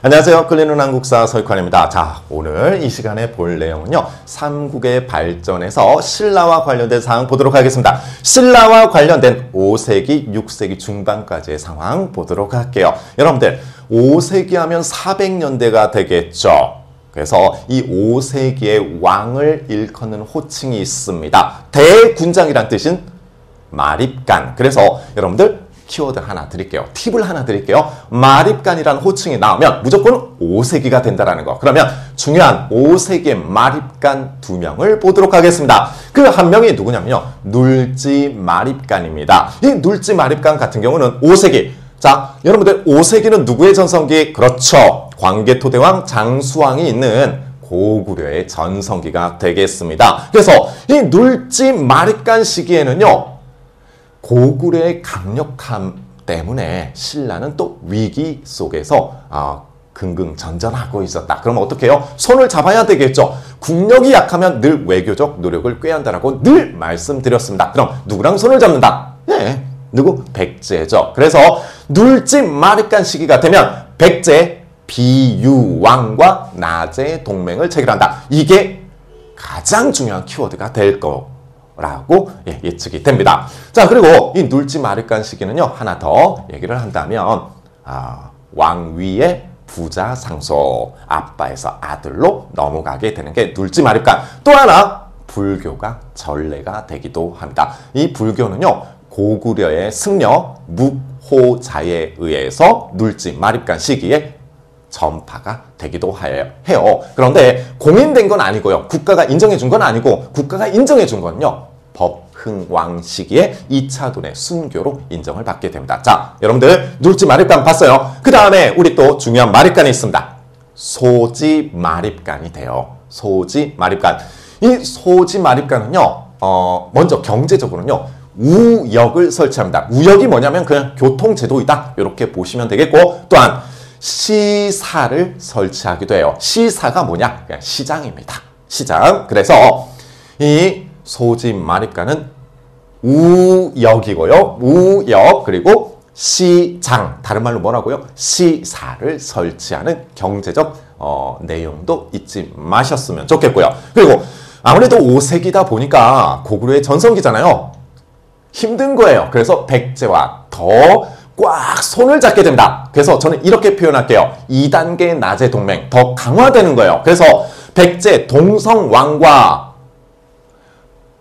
안녕하세요. 끌리는 한국사 서익환입니다. 자, 오늘 이 시간에 볼 내용은요. 삼국의 발전에서 신라와 관련된 사항 보도록 하겠습니다. 신라와 관련된 5세기, 6세기 중반까지의 상황 보도록 할게요. 여러분들 5세기 하면 400년대가 되겠죠. 그래서 이 5세기의 왕을 일컫는 호칭이 있습니다. 대군장이란 뜻인 마립간. 그래서 여러분들 키워드 하나 드릴게요. 팁을 하나 드릴게요. 마립간이라는 호칭이 나오면 무조건 5세기가 된다는 거. 그러면 중요한 5세기의 마립간 2명을 보도록 하겠습니다. 그 한 명이 누구냐면요. 눌지 마립간입니다. 이 눌지 마립간 같은 경우는 5세기. 자, 여러분들 5세기는 누구의 전성기? 그렇죠. 광개토대왕 장수왕이 있는 고구려의 전성기가 되겠습니다. 그래서 이 눌지 마립간 시기에는요. 고구려의 강력함 때문에 신라는 또 위기 속에서 긍긍전전하고 있었다. 그러면 어떻게 해요? 손을 잡아야 되겠죠. 국력이 약하면 늘 외교적 노력을 꾀한다라고 늘 말씀드렸습니다. 그럼 누구랑 손을 잡는다? 네, 누구? 백제죠. 그래서 눌지 마립간 시기가 되면 백제 비유왕과 나제 동맹을 체결한다. 이게 가장 중요한 키워드가 될 거라고 예측이 됩니다. 자, 그리고 이 눌지 마립간 시기는요. 하나 더 얘기를 한다면 왕위의 부자 상소, 아빠에서 아들로 넘어가게 되는 게 눌지 마립간. 또 하나 불교가 전례가 되기도 합니다. 이 불교는요. 고구려의 승려 묵호자에 의해서 눌지 마립간 시기에 전파가 되기도 해요. 그런데 공인된 건 아니고요. 국가가 인정해 준 건 아니고 국가가 인정해 준 건요. 법흥왕 시기에 2차 돈의 순교로 인정을 받게 됩니다. 자, 여러분들 눌지 마립간 봤어요. 그 다음에 우리 또 중요한 마립간이 있습니다. 소지 마립간이 돼요. 소지 마립간. 이 소지 마립간은요. 먼저 경제적으로는요. 우역을 설치합니다. 우역이 뭐냐면 그냥 교통제도이다. 이렇게 보시면 되겠고 또한 시사를 설치하기도 해요. 시사가 뭐냐? 그냥 시장입니다. 시장. 그래서 이 소지 마립간은 우역이고요. 우역 그리고 시장. 다른 말로 뭐라고요? 시사를 설치하는 경제적 내용도 잊지 마셨으면 좋겠고요. 그리고 아무래도 5세기다 보니까 고구려의 전성기잖아요. 힘든 거예요. 그래서 백제와 더 꽉 손을 잡게 됩니다. 그래서 저는 이렇게 표현할게요. 2단계 나제 동맹 더 강화되는 거예요. 그래서 백제 동성왕과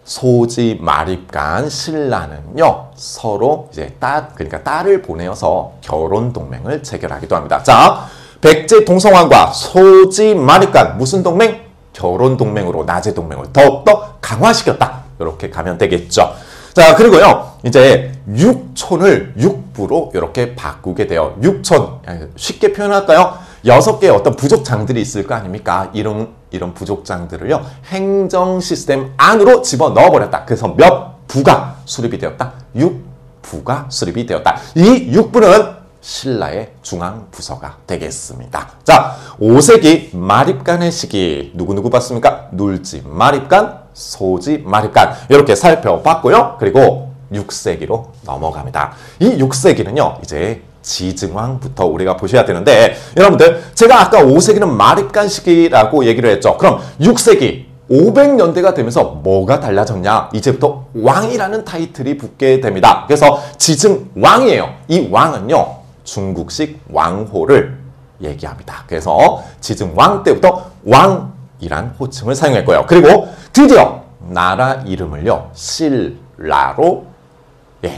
소지 마립간 신라는요. 서로 이제 그러니까 딸을 보내어서 결혼 동맹을 체결하기도 합니다. 자, 백제 동성왕과 소지 마립간 무슨 동맹? 결혼 동맹으로 나제 동맹을 더욱더 강화시켰다. 이렇게 가면 되겠죠. 자, 그리고요, 이제 육촌을 육부로 이렇게 바꾸게 돼요. 육촌, 쉽게 표현할까요? 6개의 어떤 부족장들이 있을 거 아닙니까? 이런 부족장들을요, 행정 시스템 안으로 집어 넣어버렸다. 그래서 몇 부가 수립이 되었다? 6부가 수립이 되었다. 이 6부는 신라의 중앙부서가 되겠습니다. 자, 5세기 마립간의 시기 누구누구 봤습니까? 눌지 마립간, 소지 마립간 이렇게 살펴봤고요. 그리고 6세기로 넘어갑니다. 이 6세기는요. 이제 지증왕부터 우리가 보셔야 되는데 여러분들 제가 아까 5세기는 마립간 시기라고 얘기를 했죠. 그럼 6세기 500년대가 되면서 뭐가 달라졌냐? 이제부터 왕이라는 타이틀이 붙게 됩니다. 그래서 지증왕이에요. 이 왕은요. 중국식 왕호를 얘기합니다. 그래서 지증왕 때부터 왕이란 호칭을 사용했고요. 그리고 드디어 나라 이름을요. 신라로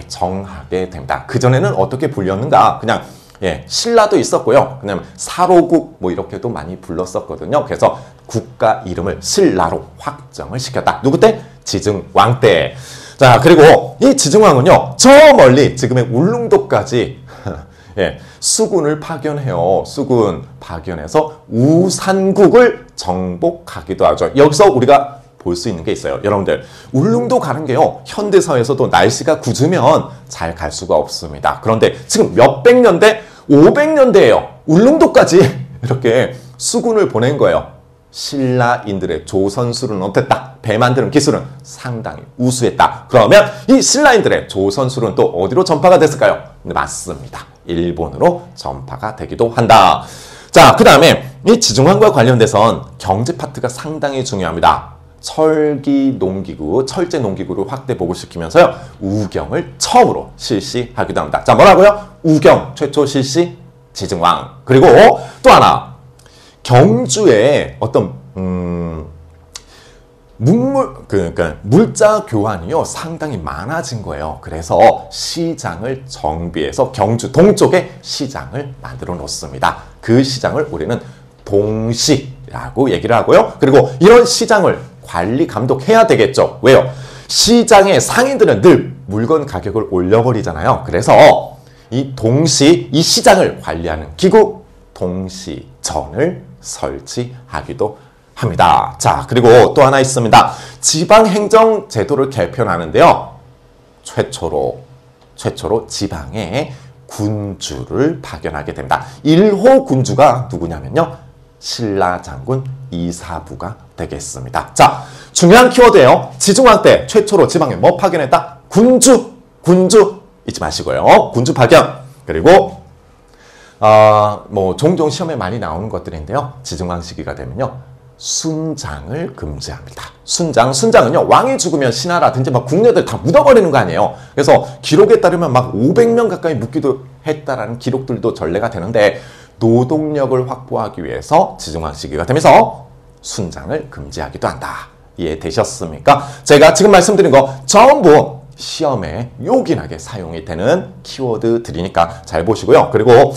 정하게 됩니다. 그전에는 어떻게 불렸는가? 그냥 신라도 있었고요. 그냥 사로국 뭐 이렇게도 많이 불렀었거든요. 그래서 국가 이름을 신라로 확정을 시켰다. 누구 때? 지증왕 때. 자, 그리고 이 지증왕은요. 저 멀리 지금의 울릉도까지 수군을 파견해요. 수군 파견해서 우산국을 정복하기도 하죠. 여기서 우리가 볼 수 있는 게 있어요. 여러분들 울릉도 가는 게요. 현대사회에서도 날씨가 굳으면 잘 갈 수가 없습니다. 그런데 지금 몇백 년대, 500년대예요. 울릉도까지 이렇게 수군을 보낸 거예요. 신라인들의 조선술은 어땠다? 배 만드는 기술은 상당히 우수했다. 그러면 이 신라인들의 조선술은 또 어디로 전파가 됐을까요? 네, 맞습니다. 일본으로 전파가 되기도 한다. 자, 그 다음에 이 지중항과 관련돼선 경제 파트가 상당히 중요합니다. 철기 농기구, 철제 농기구를 확대 보급시키면서요, 우경을 처음으로 실시하기도 합니다. 자, 뭐라고요? 우경 최초 실시 지중항. 그리고 또 하나, 경주에 어떤 그러니까 물자 교환이요 상당히 많아진 거예요. 그래서 시장을 정비해서 경주 동쪽에 시장을 만들어 놓습니다. 그 시장을 우리는 동시라고 얘기를 하고요. 그리고 이런 시장을 관리 감독해야 되겠죠. 왜요? 시장의 상인들은 늘 물건 가격을 올려버리잖아요. 그래서 이 동시, 이 시장을 관리하는 기구 동시전을 설치하기도 합니다. 자, 그리고 또 하나 있습니다. 지방행정 제도를 개편하는데요. 최초로 지방에 군주를 파견하게 됩니다. 1호 군주가 누구냐면요, 신라장군 이사부가 되겠습니다. 자, 중요한 키워드예요. 지중항 때 최초로 지방에 뭐 파견했다? 군주 잊지 마시고요. 군주 파견. 그리고 뭐 종종 시험에 많이 나오는 것들인데요. 지중항 시기가 되면요, 순장을 금지합니다. 순장은요, 왕이 죽으면 신하라든지 막 궁녀들 다 묻어버리는 거 아니에요. 그래서 기록에 따르면 막 500명 가까이 묻기도 했다라는 기록들도 전례가 되는데, 노동력을 확보하기 위해서 지중항 시기가 되면서 순장을 금지하기도 한다. 이해되셨습니까? 제가 지금 말씀드린 거 전부 시험에 요긴하게 사용이 되는 키워드들이니까 잘 보시고요. 그리고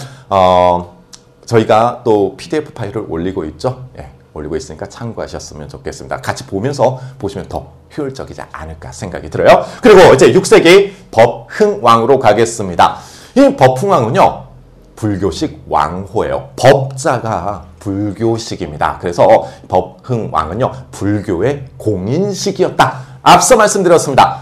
저희가 또 PDF 파일을 올리고 있죠. 예, 올리고 있으니까 참고하셨으면 좋겠습니다. 같이 보면서 보시면 더 효율적이지 않을까 생각이 들어요. 그리고 이제 6세기 법흥왕으로 가겠습니다. 이 법흥왕은요, 불교식 왕호예요. 법자가 불교식입니다. 그래서 법흥왕은요, 불교의 공인식이었다. 앞서 말씀드렸습니다.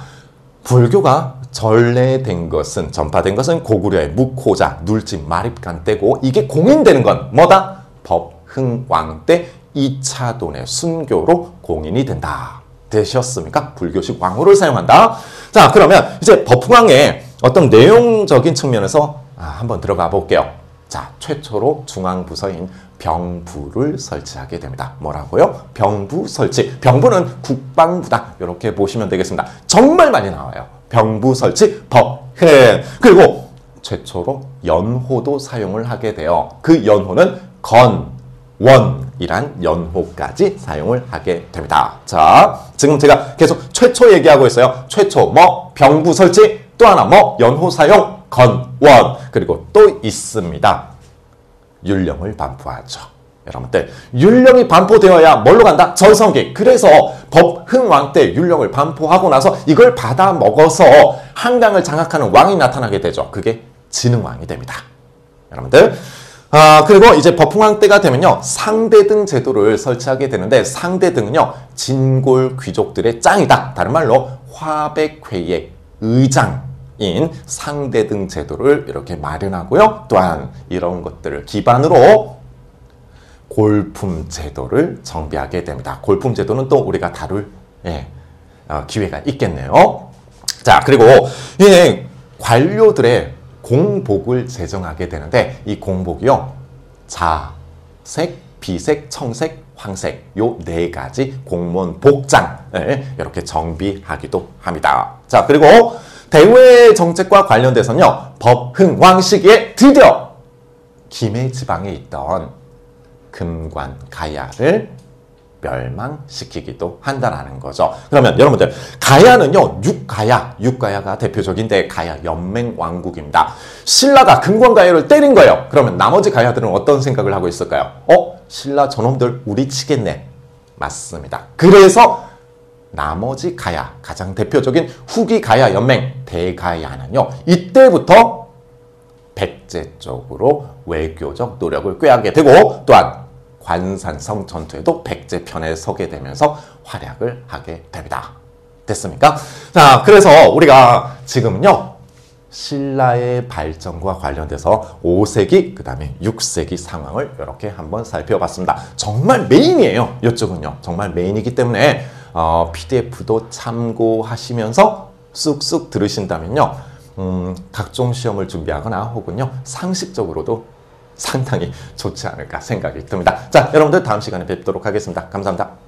불교가 전파된 것은 고구려의 묵호자, 눌진, 마립간 때고, 이게 공인되는 건 뭐다? 법흥왕 때 2차돈의 순교로 공인이 된다. 되셨습니까? 불교식 왕호를 사용한다. 자, 그러면 이제 법흥왕의 어떤 내용적인 측면에서 한번 들어가 볼게요. 자, 최초로 중앙부서인 병부를 설치하게 됩니다. 뭐라고요? 병부 설치. 병부는 국방부다. 이렇게 보시면 되겠습니다. 정말 많이 나와요. 병부 설치, 법흥. 그리고 최초로 연호도 사용을 하게 돼요. 그 연호는 건원이란 연호까지 사용을 하게 됩니다. 자, 지금 제가 계속 최초 얘기하고 있어요. 최초, 뭐, 병부 설치, 또 하나, 뭐, 연호 사용, 건원. 그리고 또 있습니다. 율령을 반포하죠. 여러분들, 율령이 반포되어야 뭘로 간다? 전성기. 그래서 법흥왕 때 율령을 반포하고 나서 이걸 받아 먹어서 한강을 장악하는 왕이 나타나게 되죠. 그게 진흥왕이 됩니다. 여러분들, 그리고 이제 법흥왕 때가 되면요, 상대등 제도를 설치하게 되는데, 상대등은요, 진골 귀족들의 짱이다. 다른 말로 화백회의 의장인 상대등 제도를 이렇게 마련하고요. 또한 이런 것들을 기반으로 골품 제도를 정비하게 됩니다. 골품 제도는 또 우리가 다룰 기회가 있겠네요. 자, 그리고 관료들의 공복을 제정하게 되는데, 이 공복이요, 자색, 비색, 청색, 황색, 요 4가지 공무원 복장을 이렇게 정비하기도 합니다. 자, 그리고 대외 정책과 관련돼서는요, 법흥왕 시기에 드디어 김해 지방에 있던 금관 가야를 멸망시키기도 한다라는 거죠. 그러면 여러분들, 가야는요, 육가야가 대표적인데, 가야 연맹왕국입니다. 신라가 금관 가야를 때린 거예요. 그러면 나머지 가야들은 어떤 생각을 하고 있을까요? 신라 저놈들 우리 치겠네. 맞습니다. 그래서 나머지 가야, 가장 대표적인 후기 가야 연맹 대가야는요, 이때부터 백제 쪽으로 외교적 노력을 꾀하게 되고, 또한 관산성 전투에도 백제 편에 서게 되면서 활약을 하게 됩니다. 됐습니까? 자, 그래서 우리가 지금은요, 신라의 발전과 관련돼서 5세기, 그 다음에 6세기 상황을 이렇게 한번 살펴봤습니다. 정말 메인이에요. 이쪽은요. 정말 메인이기 때문에 PDF도 참고하시면서 쑥쑥 들으신다면요, 각종 시험을 준비하거나 혹은요, 상식적으로도 상당히 좋지 않을까 생각이 듭니다. 자, 여러분들 다음 시간에 뵙도록 하겠습니다. 감사합니다.